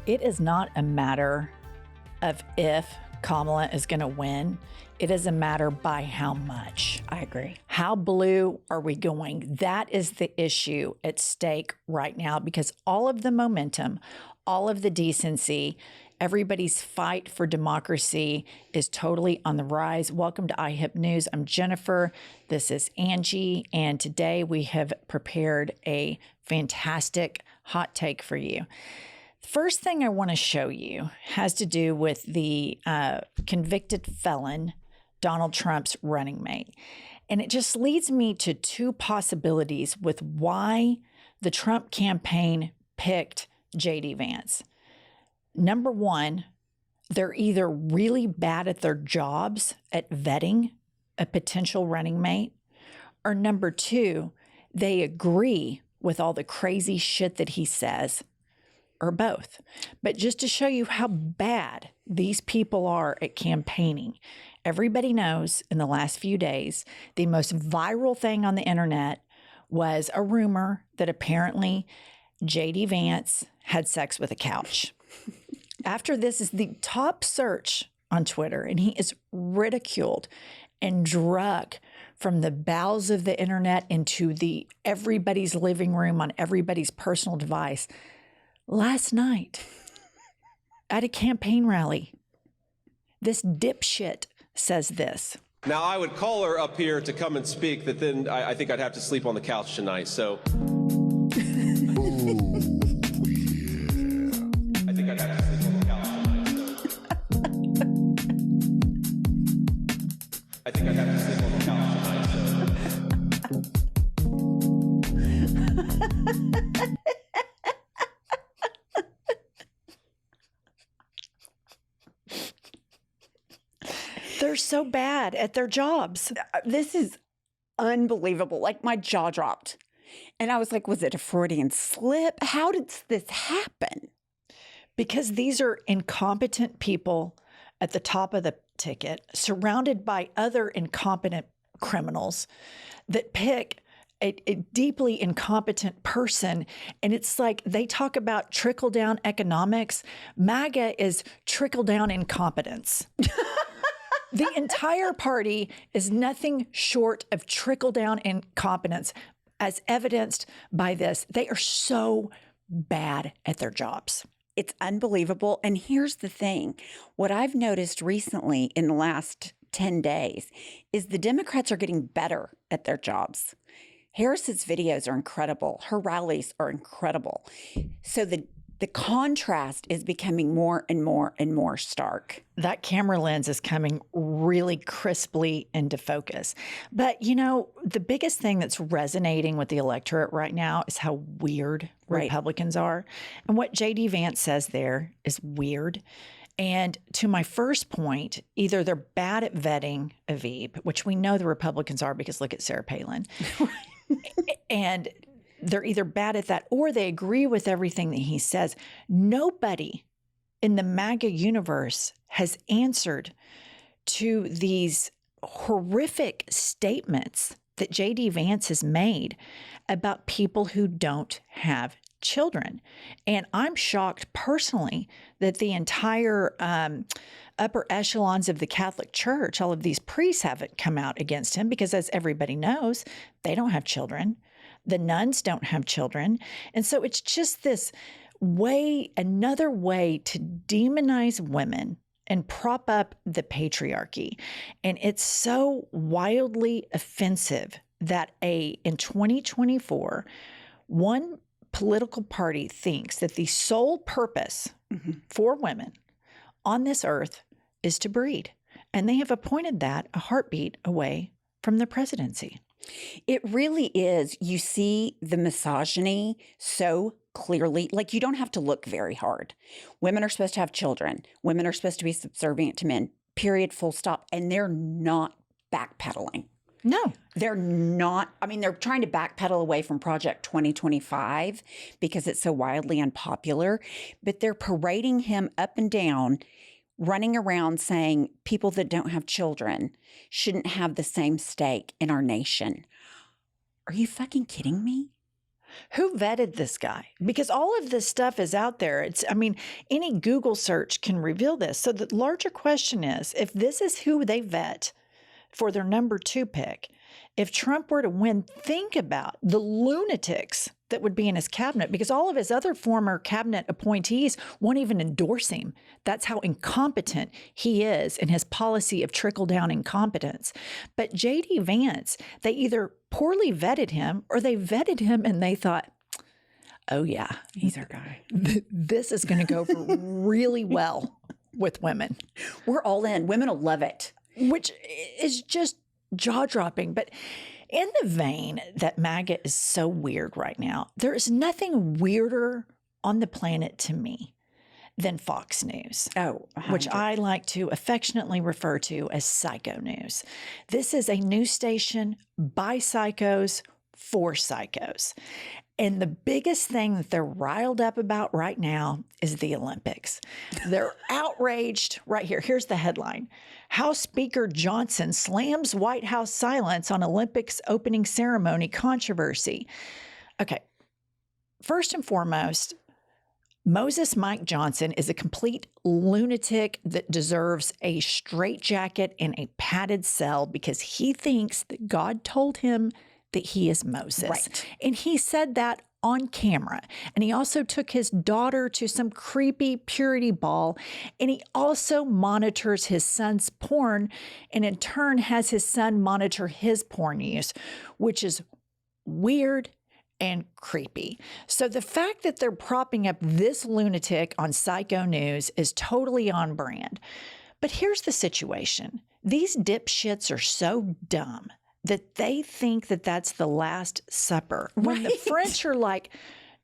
It is not a matter of if Kamala is going to win. It is a matter by how much. I agree. How blue are we going? That is the issue at stake right now, because all of the momentum, all of the decency, everybody's fight for democracy is totally on the rise. Welcome to IHIP News. I'm Jennifer. This is Angie. And today we have prepared a fantastic hot take for you. First thing I want to show you has to do with the convicted felon, Donald Trump's running mate. And it just leads me to two possibilities with why the Trump campaign picked J.D. Vance. Number one, they're either really bad at their jobs at vetting a potential running mate, or number two, they agree with all the crazy shit that he says, or both. But just to show you how bad these people are at campaigning, everybody knows in the last few days, the most viral thing on the internet was a rumor that apparently J.D. Vance had sex with a couch. After this is the top search on Twitter, and he is ridiculed and drug from the bowels of the internet into everybody's living room on everybody's personal device. Last night, at a campaign rally, this dipshit says this. Now, I would call her up here to come and speak, but then I think I'd have to sleep on the couch tonight, so. I think I'd have to sleep on the couch tonight, so. I think I'd have to sleep on the couch tonight, so. They're so bad at their jobs. This is unbelievable. Like, my jaw dropped. And I was like, was it a Freudian slip? How did this happen? Because these are incompetent people at the top of the ticket, surrounded by other incompetent criminals that pick a deeply incompetent person. And it's like they talk about trickle-down economics. MAGA is trickle-down incompetence. The entire party is nothing short of trickle-down incompetence, as evidenced by this. They are so bad at their jobs. It's unbelievable. And here's the thing. What I've noticed recently in the last 10 days is the Democrats are getting better at their jobs. Harris's videos are incredible. Her rallies are incredible. So the contrast is becoming more and more and more stark. That camera lens is coming really crisply into focus. But, you know, the biggest thing that's resonating with the electorate right now is how weird Republicans are. And what J.D. Vance says there is weird. And to my first point, either they're bad at vetting a Veep, which we know the Republicans are because look at Sarah Palin. And they're either bad at that or they agree with everything that he says. Nobody in the MAGA universe has answered to these horrific statements that J.D. Vance has made about people who don't have children. And I'm shocked personally that the entire upper echelons of the Catholic Church, all of these priests haven't come out against him because, as everybody knows, they don't have children. The nuns don't have children. And so it's just this way, another way to demonize women and prop up the patriarchy. And it's so wildly offensive that in 2024, one political party thinks that the sole purpose for women on this earth is to breed. And they have appointed that a heartbeat away from the presidency. It really is. You see the misogyny so clearly. Like, you don't have to look very hard. Women are supposed to have children. Women are supposed to be subservient to men, period, full stop. And they're not backpedaling. No, they're not. I mean, they're trying to backpedal away from Project 2025 because it's so wildly unpopular. But they're parading him up and down, running around saying people that don't have children shouldn't have the same stake in our nation. Are you fucking kidding me? Who vetted this guy? Because all of this stuff is out there. Any Google search can reveal this. So the larger question is, if this is who they vet for their number 2 pick, if Trump were to win, think about the lunatics that would be in his cabinet, because all of his other former cabinet appointees won't even endorse him. That's how incompetent he is in his policy of trickle-down incompetence. But J.D. Vance, they either poorly vetted him or they vetted him and they thought, oh yeah, He's our guy. this is going to go over really well with women. We're all in. Women will love it. Which is just jaw-dropping. But in the vein that MAGA is so weird right now, there is nothing weirder on the planet to me than Fox News. Oh, which I like to affectionately refer to as psycho news. This is a news station by psychos for psychos. And the biggest thing that they're riled up about right now is the Olympics. They're outraged. Right here. Here's the headline. House Speaker Johnson slams White House silence on Olympics opening ceremony controversy. Okay. First and foremost, Moses Mike Johnson is a complete lunatic that deserves a straitjacket and a padded cell because he thinks that God told him that he is Moses. Right. And he said that on camera. And he also took his daughter to some creepy purity ball. And he also monitors his son's porn and in turn has his son monitor his porn use, which is weird and creepy. So the fact that they're propping up this lunatic on Psycho News is totally on brand. But here's the situation. These dipshits are so dumb that they think that that's the Last Supper. When the French are like,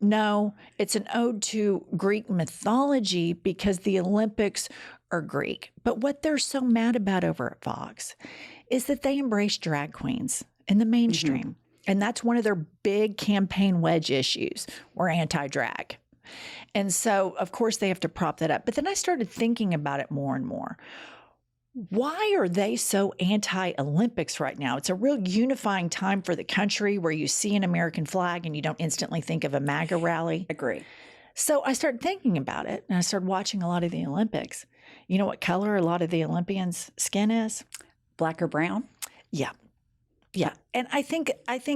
no, it's an ode to Greek mythology because the Olympics are Greek. But what they're so mad about over at Fox is that they embrace drag queens in the mainstream. Mm-hmm. And that's one of their big campaign wedge issues. We're anti-drag. And so, of course, they have to prop that up. But then I started thinking about it more and more. Why are they so anti-Olympics right now? It's a real unifying time for the country where you see an American flag and you don't instantly think of a MAGA rally. Agree. So I started thinking about it and I started watching a lot of the Olympics. You know what color a lot of the Olympians' skin is? Black or brown? Yeah. Yeah. And I think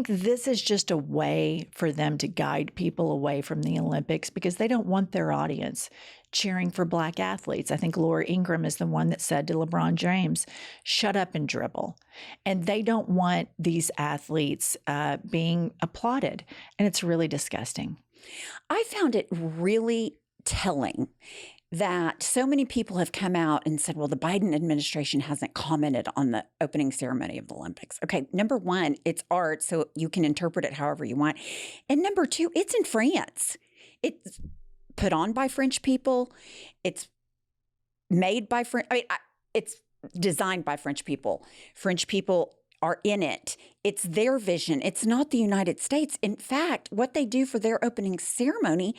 this is just a way for them to guide people away from the Olympics because they don't want their audience cheering for Black athletes. I think Laura Ingraham is the one that said to LeBron James, shut up and dribble. And they don't want these athletes being applauded. And it's really disgusting. I found it really telling that so many people have come out and said, well, the Biden administration hasn't commented on the opening ceremony of the Olympics. Okay, number one, it's art, so you can interpret it however you want. And number two, it's in France. It's put on by French people. It's made by French. It's designed by French people. French people are in it. It's their vision. It's not the United States. In fact, what they do for their opening ceremony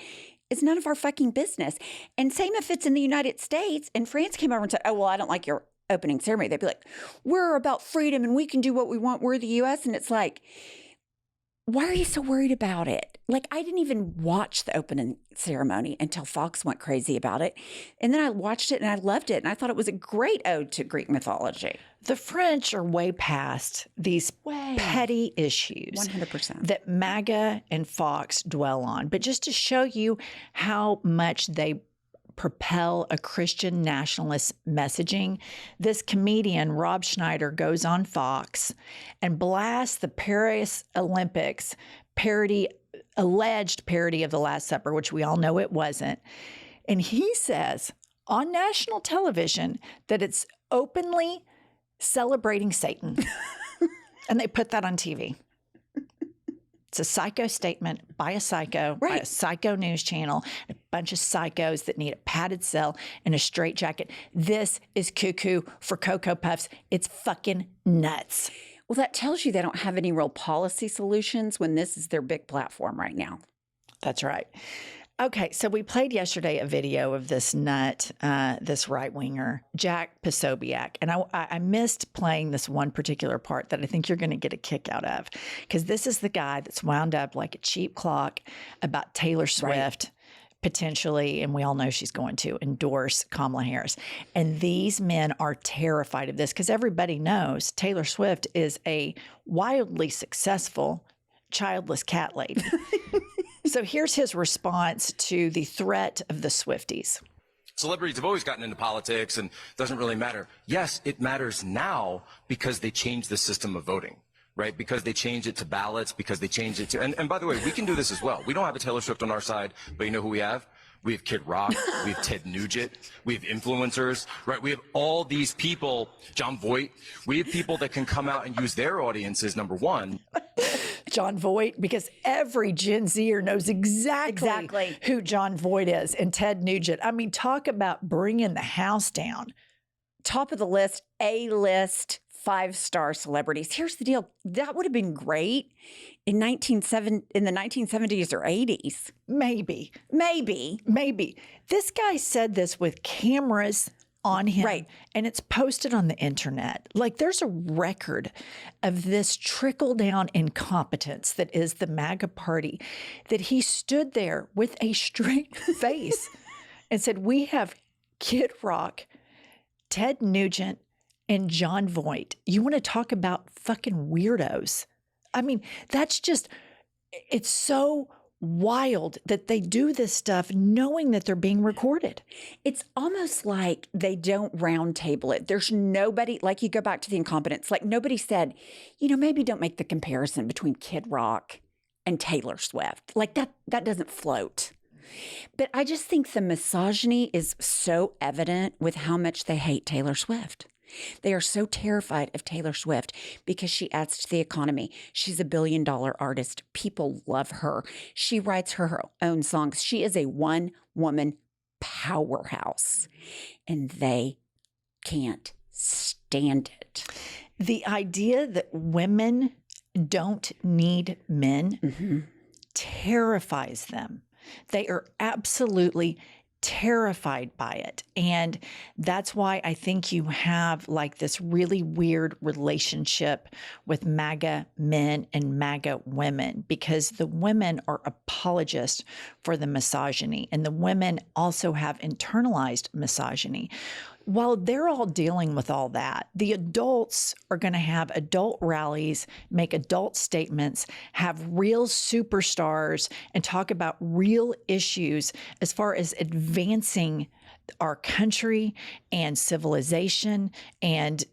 is none of our fucking business. And same if it's in the United States and France came over and said, oh, well, I don't like your opening ceremony. They'd be like, we're about freedom and we can do what we want. We're the U.S. And it's like, why are you so worried about it? Like, I didn't even watch the opening ceremony until Fox went crazy about it. And then I watched it and I loved it. And I thought it was a great ode to Greek mythology. The French are way past these petty issues 100% that MAGA and Fox dwell on. But just to show you how much they propel a Christian nationalist messaging, this comedian, Rob Schneider, goes on Fox and blasts the Paris Olympics alleged parody of the Last Supper, which we all know it wasn't. And he says on national television that it's openly celebrating Satan. And they put that on TV. It's a psycho statement by a psycho, by a psycho news channel, a bunch of psychos that need a padded cell and a straitjacket. This is cuckoo for Cocoa Puffs. It's fucking nuts. Well, that tells you they don't have any real policy solutions when this is their big platform right now. That's right. Okay, so we played yesterday a video of this nut, this right-winger, Jack Posobiec. And I missed playing this one particular part that I think you're going to get a kick out of. Because this is the guy that's wound up like a cheap clock about Taylor Swift, potentially, and we all know she's going to endorse Kamala Harris. And these men are terrified of this because everybody knows Taylor Swift is a wildly successful childless cat lady. So here's his response to the threat of the Swifties. Celebrities have always gotten into politics and it doesn't really matter. Yes, it matters now because they changed the system of voting, right? Because they changed it to ballots, because they changed it to, and by the way, we can do this as well. We don't have a Taylor Swift on our side, but you know who we have? We have Kid Rock, we have Ted Nugent, we have influencers, right? We have all these people, John Voight. We have people that can come out and use their audiences, number one. John Voight, because every Gen Zer knows exactly who John Voight is, and Ted Nugent. I mean, talk about bringing the house down. Top of the list, A-list, 5-star celebrities. Here's the deal. That would have been great in the 1970s or 80s. Maybe. This guy said this with cameras on him. Right. And it's posted on the internet. Like, there's a record of this trickle-down incompetence that is the MAGA party, that he stood there with a straight face and said, we have Kid Rock, Ted Nugent, and John Voight. You want to talk about fucking weirdos? I mean, that's just, it's so wild that they do this stuff knowing that they're being recorded. It's almost like they don't round table it. There's nobody, like you go back to the incompetence, like nobody said, maybe don't make the comparison between Kid Rock and Taylor Swift. Like that doesn't float. But I just think the misogyny is so evident with how much they hate Taylor Swift. They are so terrified of Taylor Swift because she adds to the economy. She's a billion-dollar artist. People love her. She writes her own songs. She is a one-woman powerhouse, and they can't stand it. The idea that women don't need men terrifies them. They are absolutely terrified by it. And that's why I think you have like this really weird relationship with MAGA men and MAGA women, because the women are apologists for the misogyny, and the women also have internalized misogyny. While they're all dealing with all that, the adults are going to have adult rallies, make adult statements, have real superstars, and talk about real issues as far as advancing our country and civilization and,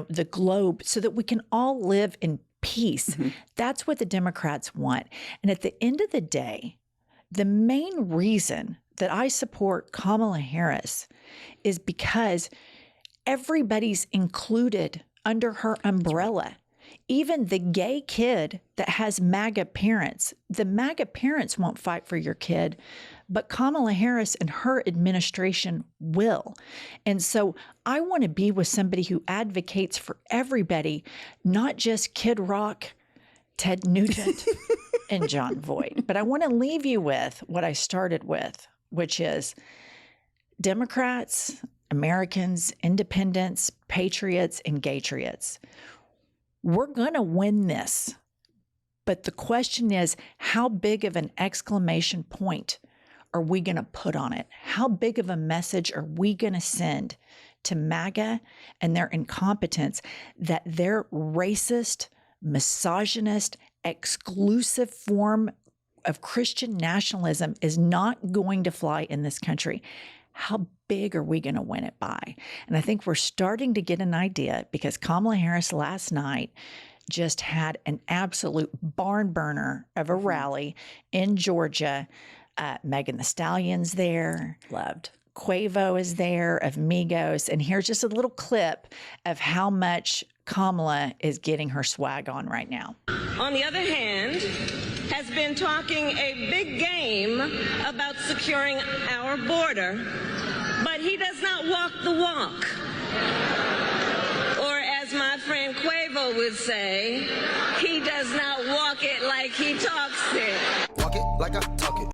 the globe, so that we can all live in peace. That's what the Democrats want. And at the end of the day, the main reason that I support Kamala Harris is because everybody's included under her umbrella. Even the gay kid that has MAGA parents, the MAGA parents won't fight for your kid, but Kamala Harris and her administration will. And so I want to be with somebody who advocates for everybody, not just Kid Rock, Ted Nugent, and John Voight. But I want to leave you with what I started with, which is Democrats, Americans, independents, patriots, and gaytriots. We're going to win this. But the question is, how big of an exclamation point are we going to put on it? How big of a message are we going to send to MAGA and their incompetence that their racist, misogynist, exclusive form of Christian nationalism is not going to fly in this country? How big are we going to win it by? And I think we're starting to get an idea, because Kamala Harris last night just had an absolute barn burner of a rally in Georgia. Megan Thee Stallion's there. Loved. Quavo is there of Migos. And here's just a little clip of how much Kamala is getting her swag on right now. On the other hand, has been talking a big game about securing our border, but he does not walk the walk. Or as my friend Quavo would say, he does not walk it like he talks it. Walk it like I talk it.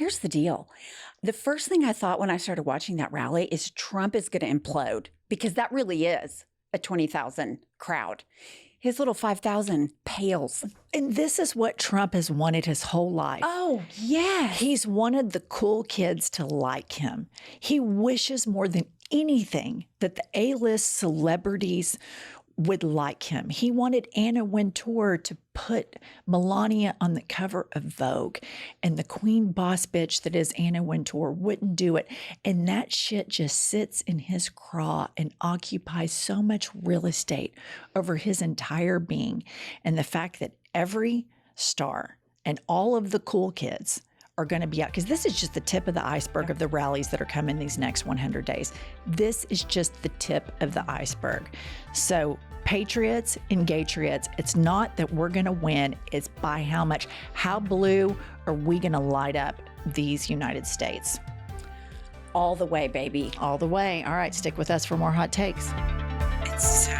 Here's the deal. The first thing I thought when I started watching that rally is Trump is going to implode, because that really is a 20,000 crowd. His little 5,000 pales. And this is what Trump has wanted his whole life. Oh, yes. He's wanted the cool kids to like him. He wishes more than anything that the A-list celebrities would like him. He wanted Anna Wintour to put Melania on the cover of Vogue, and the queen boss bitch that is Anna Wintour wouldn't do it. And that shit just sits in his craw and occupies so much real estate over his entire being. And the fact that every star and all of the cool kids are going to be out, because this is just the tip of the iceberg of the rallies that are coming these next 100 days. This is just the tip of the iceberg. So patriots and gaytriots, it's not that we're going to win, it's by how much. How blue are we going to light up these United States? All the way, baby. All the way. All right, stick with us for more hot takes. It's so